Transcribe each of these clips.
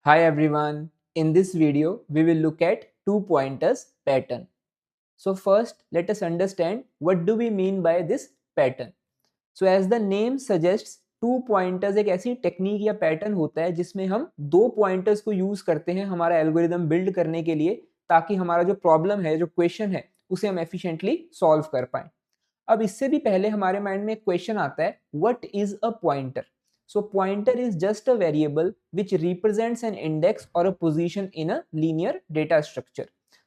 Hi everyone, in this video we will look at two pointers pattern. So first let us understand what do we mean by this pattern. So as the name suggests, two pointers एक ऐसी technique या pattern होता है जिसमें हम दो pointers को use करते हैं हमारा एल्गोरिदम बिल्ड करने के लिए, ताकि हमारा जो प्रॉब्लम है, जो क्वेश्चन है, उसे हम एफिशिएंटली सॉल्व कर पाएं। अब इससे भी पहले हमारे माइंड में एक क्वेश्चन आता है, what is a pointer? So pointer is just a variable which represents an index or a position in a linear data structure.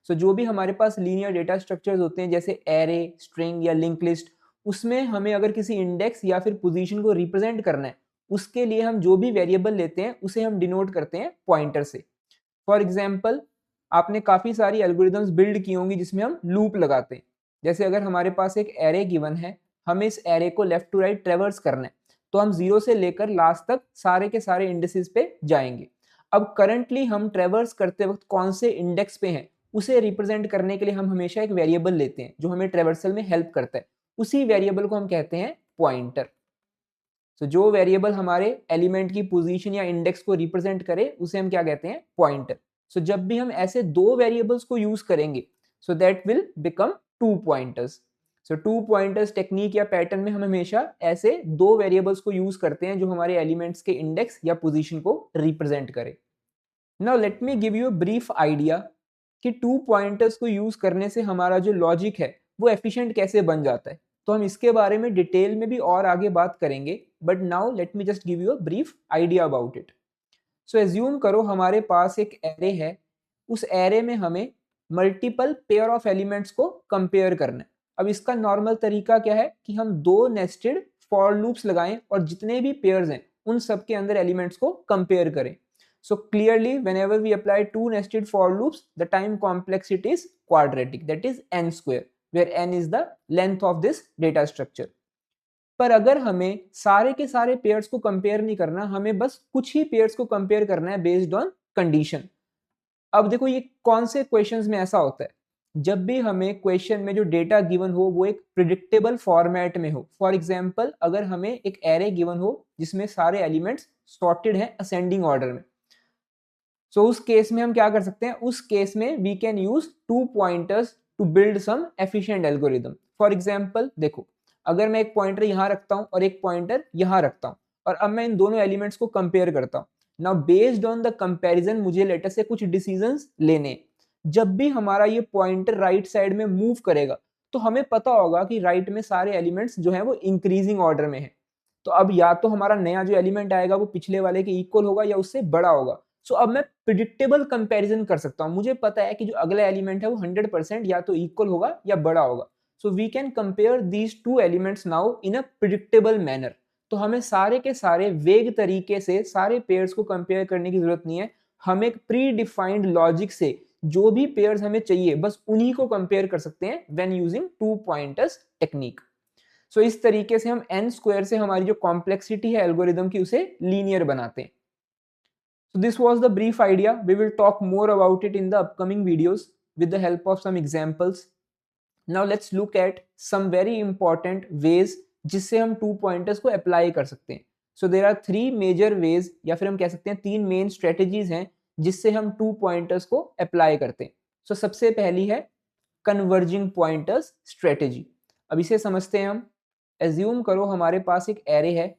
So जो भी हमारे पास linear data structures होते हैं जैसे array, string या linked list, उसमें हमें अगर किसी इंडेक्स या फिर पोजीशन को रिप्रेजेंट करना है, उसके लिए हम जो भी वेरिएबल लेते हैं उसे हम डिनोट करते हैं पॉइंटर से। फॉर एग्जाम्पल, आपने काफ़ी सारी एल्गोरिदम्स बिल्ड की होंगी जिसमें हम लूप लगाते हैं। जैसे अगर हमारे पास एक एरे गिवन है, हमें इस एरे को लेफ्ट टू राइट ट्रेवर्स करना है, तो हम जीरो से लेकर लास्ट तक सारे के सारे इंडेक्सेस पे जाएंगे। अब करंटली हम ट्रेवर्स करते वक्त कौन से इंडेक्स पे हैं, उसे रिप्रेजेंट करने के लिए हम हमेशा एक वेरिएबल लेते हैं जो हमें ट्रेवर्सल में हेल्प करता है। उसी वेरिएबल को हम कहते हैं पॉइंटर। तो जो वेरिएबल हमारे एलिमेंट की पोजीशन या इंडेक्स को रिप्रेजेंट करे उसे हम क्या कहते हैं? पॉइंटर। सो जब भी हम ऐसे दो वेरिएबल्स को यूज करेंगे, so that will become two pointers. So two pointers technique या पैटर्न में हम हमेशा ऐसे दो वेरिएबल्स को यूज करते हैं जो हमारे एलिमेंट्स के इंडेक्स या पोजीशन को रिप्रेजेंट करे। Now let me give you a brief idea कि टू पॉइंटर्स को यूज करने से हमारा जो लॉजिक है वो एफिशिएंट कैसे बन जाता है। तो हम इसके बारे में डिटेल में भी और आगे बात करेंगे, but now let me just give you a brief idea about it. So assume करो हमारे पास एक एरे है, उस एरे में हमें मल्टीपल पेयर ऑफ एलिमेंट्स को कंपेयर करना है। अब इसका नॉर्मल तरीका क्या है कि हम दो नेस्टेड फॉर लूप्स लगाएं और जितने भी पेयर्स हैं उन सब के अंदर एलिमेंट्स को कंपेयर करें। So clearly, whenever we apply two nested for loops, the time complexity is quadratic, that is n square, where n is the length of this data structure. पर अगर हमें सारे के सारे पेयर्स को कंपेयर नहीं करना, हमें बस कुछ ही पेयर्स को कंपेयर करना है बेस्ड ऑन कंडीशन। अब देखो ये कौन से क्वेश्चंस में ऐसा होता है, जब भी हमें क्वेश्चन में जो डेटा गिवन हो वो एक प्रिडिक्टेबल फॉर्मेट में हो। फॉर एग्जांपल, अगर हमें एक एरे गिवन हो जिसमें सारे एलिमेंट्स सॉर्टेड हैं असेंडिंग ऑर्डर में, सो उस केस में हम क्या कर सकते हैं? उस केस में we can use two pointers to build some efficient algorithm. For example देखो, अगर मैं एक पॉइंटर यहां रखता हूं और एक पॉइंटर यहां रखता हूं, और अब मैं इन दोनों एलिमेंट्स को कंपेयर करता हूं। Now based on the comparison मुझे लेटर से कुछ डिसीजंस लेने। जब भी हमारा ये पॉइंटर राइट साइड में मूव करेगा, तो हमें पता होगा कि राइट में सारे एलिमेंट्स जो है वो इंक्रीजिंग ऑर्डर में है। तो अब या तो हमारा नया जो एलिमेंट आएगा वो पिछले वाले के इक्वल होगा या उससे बड़ा होगा। सो अब मैं प्रिडिक्टेबल कंपैरिजन कर सकता हूं। मुझे पता है कि जो अगला एलिमेंट है वो 100% या तो इक्वल होगा या बड़ा होगा। So we can compare these two elements now in a predictable manner. तो हमें सारे के सारे वेग तरीके से सारे पेयर्स को कंपेयर करने की जरूरत नहीं है। हम एक प्री डिफाइंड लॉजिक से जो भी पेयर्स हमें चाहिए बस उन्हीं को कंपेयर कर सकते हैं when using two pointers technique. So इस तरीके से हम n स्क्वायर से हमारी जो कॉम्प्लेक्सिटी है एल्गोरिदम की उसे लीनियर बनाते हैं। So this was the brief idea. We will talk more about it in the upcoming videos with the help of some examples. Now let's look at some very important ways जिससे हम to pointers को apply कर सकते हैं। So there are three major ways, या फिर हम कह सकते हैं तीन मेन स्ट्रेटेजीज हैं जिससे हम टू पॉइंटर्स को अप्लाई करते हैं। So सबसे पहली है कन्वर्जिंग पॉइंटर्स स्ट्रेटेजी। अब इसे समझते हैं हम। एज्यूम करो हमारे पास एक एरे है,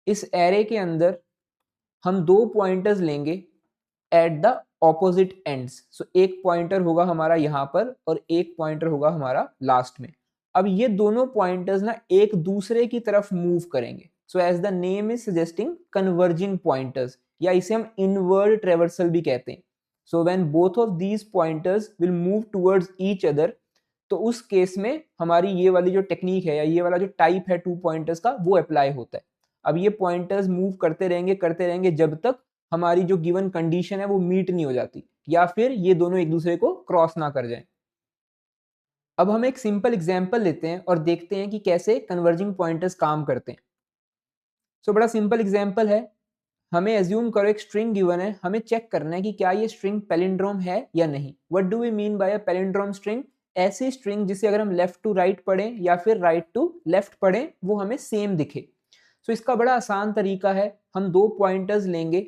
इस एरे के अंदर हम दो पॉइंटर्स लेंगे एट द ऑपोजिट एंड्स। सो एक पॉइंटर होगा हमारा यहाँ पर और एक पॉइंटर होगा हमारा लास्ट में। अब ये दोनों पॉइंटर्स ना एक दूसरे की तरफ मूव करेंगे। So as the name is suggesting converging pointers, या इसे हम इनवर्ड ट्रेवर्सल भी कहते हैं। So when both of these pointers will move towards each other, तो उस केस में हमारी ये वाली जो टेक्निक है या ये वाला जो टाइप है टू पॉइंटर्स का वो अप्लाई होता है। अब ये पॉइंटर्स मूव करते रहेंगे जब तक हमारी जो गिवन कंडीशन है वो मीट नहीं हो जाती, या फिर ये दोनों एक दूसरे को क्रॉस ना कर जाएं। अब हम एक सिंपल एग्जांपल लेते हैं और देखते हैं कि कैसे कन्वर्जिंग पॉइंटर्स काम करते हैं। सो बड़ा सिंपल एग्जांपल है। हमें एज्यूम करो एक स्ट्रिंग गिवन है, हमें चेक करना है कि क्या ये स्ट्रिंग पैलिंड्रोम है या नहीं। What do we mean by a palindrome string? ऐसी स्ट्रिंग जिसे अगर हम लेफ्ट टू राइट पढ़ें या फिर राइट टू लेफ्ट पढ़ें वो हमें सेम दिखे। सो इसका बड़ा आसान तरीका है, हम दो पॉइंटर्स लेंगे,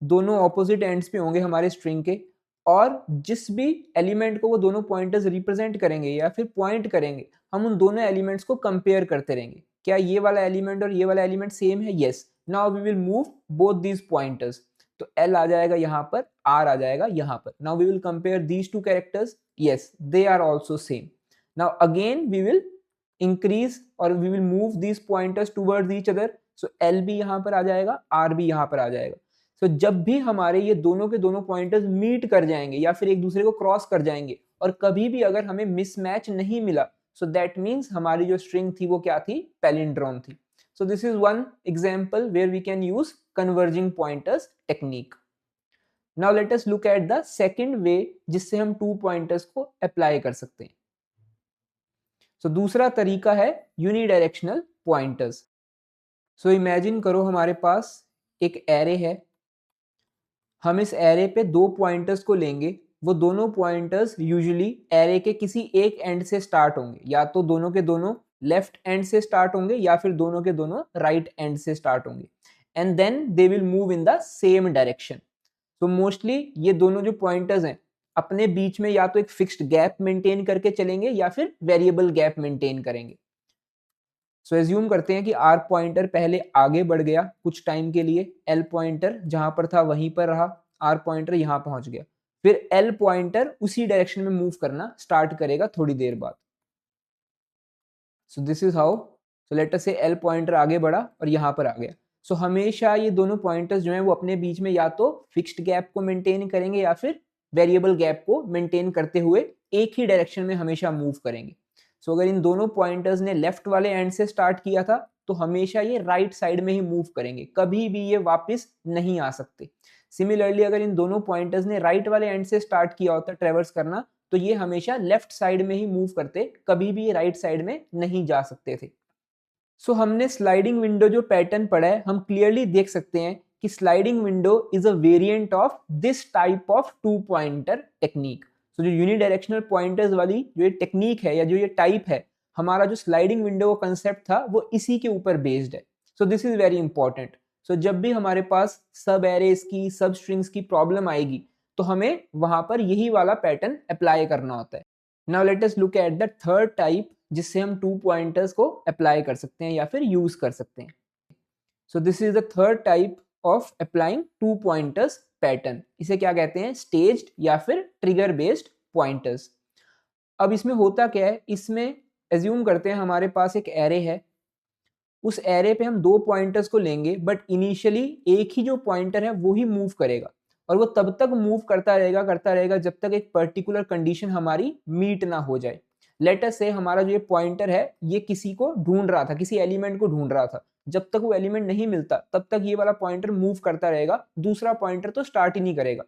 दोनों ऑपोजिट एंड्स पे होंगे हमारे स्ट्रिंग के, और जिस भी एलिमेंट को वो दोनों पॉइंटर्स रिप्रेजेंट करेंगे या फिर पॉइंट करेंगे, हम उन दोनों एलिमेंट्स को कंपेयर करते रहेंगे। क्या ये वाला एलिमेंट और ये वाला एलिमेंट सेम है? Yes. Now we will move both these pointers. तो L आ जाएगा यहाँ पर, R आ जाएगा यहाँ पर। Now we will compare these two characters, yes they are also same. Now again we will increase और we will move these pointers towards each other. So L भी यहाँ पर आ जाएगा, R भी यहाँ पर आ जाएगा। तो जब भी हमारे ये दोनों के दोनों पॉइंटर्स मीट कर जाएंगे या फिर एक दूसरे को क्रॉस कर जाएंगे, और कभी भी अगर हमें मिसमैच नहीं मिला, सो दैट मीन्स हमारी जो स्ट्रिंग थी वो क्या थी? पैलिंड्रोम थी। So this is one example where we can use converging pointers technique. Now let us look at the second way जिससे हम 2 पॉइंटर्स को अप्लाई कर सकते हैं। सो दूसरा तरीका है यूनिडायरेक्शनल पॉइंटर्स। सो इमेजिन करो हमारे पास एक एरे है, हम इस एरे पे 2 पॉइंटर्स को लेंगे। वो दोनों पॉइंटर्स यूजुअली एरे के किसी एक एंड से स्टार्ट होंगे, या तो दोनों के दोनों लेफ्ट एंड से स्टार्ट होंगे या फिर दोनों के दोनों राइट एंड से स्टार्ट होंगे, and then they will move in the same direction. तो मोस्टली ये दोनों जो पॉइंटर्स हैं अपने बीच में या तो एक फिक्स्ड गैप मेंटेन करके चलेंगे या फिर वेरिएबल गैप मेंटेन करेंगे। सो एज्यूम करते हैं कि R पॉइंटर पहले आगे बढ़ गया कुछ टाइम के लिए, L पॉइंटर जहां पर था वहीं पर रहा, R पॉइंटर यहां पहुंच गया, फिर L पॉइंटर उसी डायरेक्शन में मूव करना स्टार्ट करेगा थोड़ी देर बाद। सो this is how. So let us से L पॉइंटर आगे बढ़ा और यहां पर आ गया। सो हमेशा ये दोनों पॉइंटर्स जो हैं वो अपने बीच में या तो फिक्स्ड गैप को मेंटेन करेंगे या फिर वेरिएबल गैप को मेंटेन करते हुए एक ही डायरेक्शन में हमेशा मूव करेंगे। सो अगर इन दोनों पॉइंटर्स ने लेफ्ट वाले एंड से स्टार्ट किया था तो हमेशा ये राइट साइड में ही मूव करेंगे, कभी भी ये वापस नहीं आ सकते। सिमिलरली अगर इन दोनों पॉइंटर्स ने राइट वाले एंड से स्टार्ट किया होता ट्रेवर्स करना, तो ये हमेशा लेफ्ट साइड में ही मूव करते, कभी भी ये राइट साइड में नहीं जा सकते थे। सो हमने स्लाइडिंग विंडो जो पैटर्न पढ़ा है, हम क्लियरली देख सकते हैं कि sliding window is a variant of this type of 2 pointer technique. So जो यूनिडायरेक्शनल पॉइंटर्स वाली जो ये टेक्निक है या जो ये टाइप है, हमारा जो स्लाइडिंग विंडो का कंसेप्ट था वो इसी के ऊपर बेस्ड है। So this is very important. So जब भी हमारे पास सब एरेज की, सब स्ट्रिंग्स की प्रॉब्लम आएगी तो हमें वहां पर यही वाला पैटर्न अप्लाई करना होता है। Now let us look at the third type जिससे हम 2 पॉइंटर्स को अप्लाई कर सकते हैं या फिर यूज कर सकते हैं। सो this is the third type of applying 2 pointers pattern. इसे क्या कहते हैं? स्टेज्ड या फिर ट्रिगर बेस्ड पॉइंटर्स। अब इसमें होता क्या है, इसमें एज्यूम करते हैं हमारे पास एक एरे है, उस एरे पे हम 2 पॉइंटर्स को लेंगे, बट इनिशियली एक ही जो पॉइंटर है वो ही मूव करेगा, और वो तब तक मूव करता रहेगा जब तक एक पर्टिकुलर कंडीशन हमारी मीट ना हो जाए। लेट अस से हमारा जो ये पॉइंटर है ये किसी को ढूंढ रहा था, किसी एलिमेंट को ढूंढ रहा था, जब तक वो एलिमेंट नहीं मिलता तब तक ये वाला पॉइंटर मूव करता रहेगा, दूसरा पॉइंटर तो स्टार्ट ही नहीं करेगा।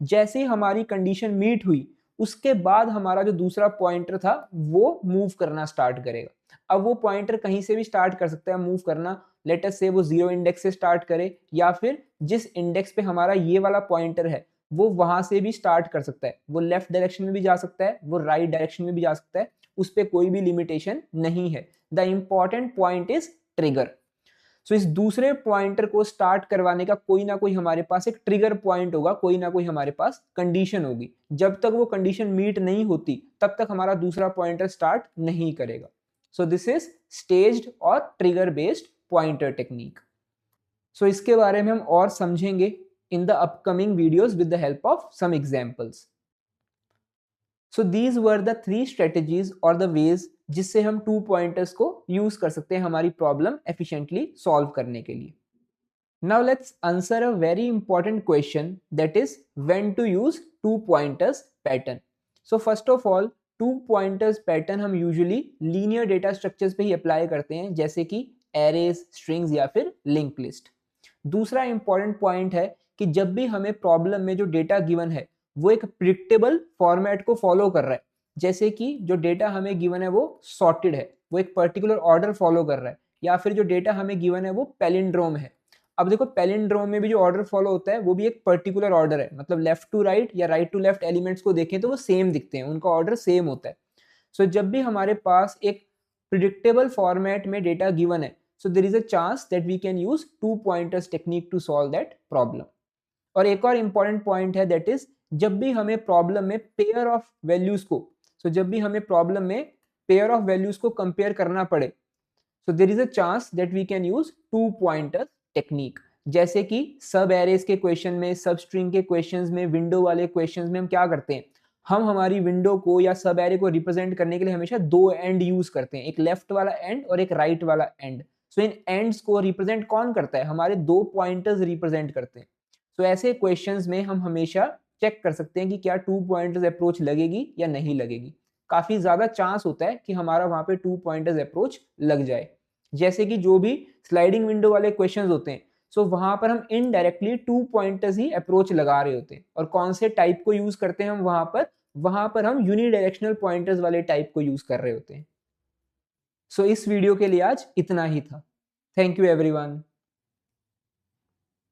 जैसे ही हमारी कंडीशन मीट हुई उसके बाद हमारा जो दूसरा पॉइंटर था वो मूव करना स्टार्ट करेगा। अब वो पॉइंटर कहीं से भी स्टार्ट कर सकता है मूव करना। लेट अस से वो 0 इंडेक्स से स्टार्ट करे, या फिर जिस इंडेक्स पे हमारा ये वाला पॉइंटर है वो वहां से भी स्टार्ट कर सकता है। वो लेफ्ट डायरेक्शन में भी जा सकता है, वो राइट डायरेक्शन में भी जा सकता है, उस पर कोई भी लिमिटेशन नहीं है। The important point is trigger. So इस दूसरे पॉइंटर को स्टार्ट करवाने का कोई ना कोई हमारे पास एक ट्रिगर पॉइंट होगा, कोई ना कोई हमारे पास कंडीशन होगी। जब तक वो कंडीशन मीट नहीं होती तब तक हमारा दूसरा पॉइंटर स्टार्ट नहीं करेगा। सो दिस इज स्टेज्ड और trigger based pointer technique. So इसके बारे में हम और समझेंगे in the upcoming videos with the help of some examples. So these were the 3 strategies और द वेज जिससे हम 2 पॉइंटर्स को यूज कर सकते हैं हमारी प्रॉब्लम एफिशिएंटली सॉल्व करने के लिए। Now let's answer a very important question, that is when to use 2 pointers pattern. So first of all 2 pointers pattern हम यूजुअली लीनियर डेटा स्ट्रक्चर्स पे ही अप्लाई करते हैं, जैसे कि एरेज, स्ट्रिंग्स या फिर लिंक लिस्ट। दूसरा इंपॉर्टेंट पॉइंट है कि जब भी हमें प्रॉब्लम में जो डेटा गिवन है वो एक प्रिडिक्टेबल फॉर्मेट को फॉलो कर रहा है, जैसे कि जो डेटा हमें गिवन है वो सॉर्टेड है, वो एक पर्टिकुलर ऑर्डर फॉलो कर रहा है, या फिर जो डेटा हमें गिवन है वो पैलिंड्रोम है। अब देखो पैलिंड्रोम में भी जो ऑर्डर फॉलो होता है वो भी एक पर्टिकुलर ऑर्डर है, मतलब लेफ्ट टू राइट या राइट टू लेफ्ट एलिमेंट्स को देखें तो वो सेम दिखते हैं, उनका ऑर्डर सेम होता है। सो जब भी हमारे पास एक प्रिडिक्टेबल फॉर्मेट में डेटा गिवन है, so there is a chance that we can use 2 pointers technique to solve that problem. और एक और इंपॉर्टेंट पॉइंट है, दैट इज जब भी हमें प्रॉब्लम में पेयर ऑफ वैल्यूज को, जब भी हमें प्रॉब्लम में पेयर ऑफ वैल्यूज को कंपेयर करना पड़े, so there is a chance that we can use two pointer technique. जैसे कि सब एरेज के क्वेश्चन में, सब स्ट्रिंग के क्वेश्चंस में, विंडो वाले क्वेश्चंस में हम क्या करते हैं, हम हमारी विंडो को या सब एरे को रिप्रेजेंट करने के लिए हमेशा दो एंड यूज करते हैं, एक लेफ्ट वाला एंड और एक राइट वाला एंड। सो इन एंड्स को रिप्रेजेंट कौन करता है, हमारे दो पॉइंटर्स रिप्रेजेंट करते हैं। सो ऐसे क्वेश्चंस में हम हमेशा चेक कर सकते हैं कि क्या टू पॉइंटर्स अप्रोच लगेगी या नहीं लगेगी। काफी ज्यादा चांस होता है कि हमारा वहां पे टू पॉइंटर्स अप्रोच लग जाए। जैसे कि जो भी स्लाइडिंग विंडो वाले क्वेश्चंस होते हैं, सो वहां पर हम इनडायरेक्टली टू पॉइंटर्स ही अप्रोच लगा रहे होते हैं। और कौन से टाइप को यूज करते हैं हम वहां पर हम यूनिडायरेक्शनल पॉइंटर्स वाले टाइप को यूज कर रहे होते हैं। सो इस वीडियो के लिए आज इतना ही था। Thank you everyone.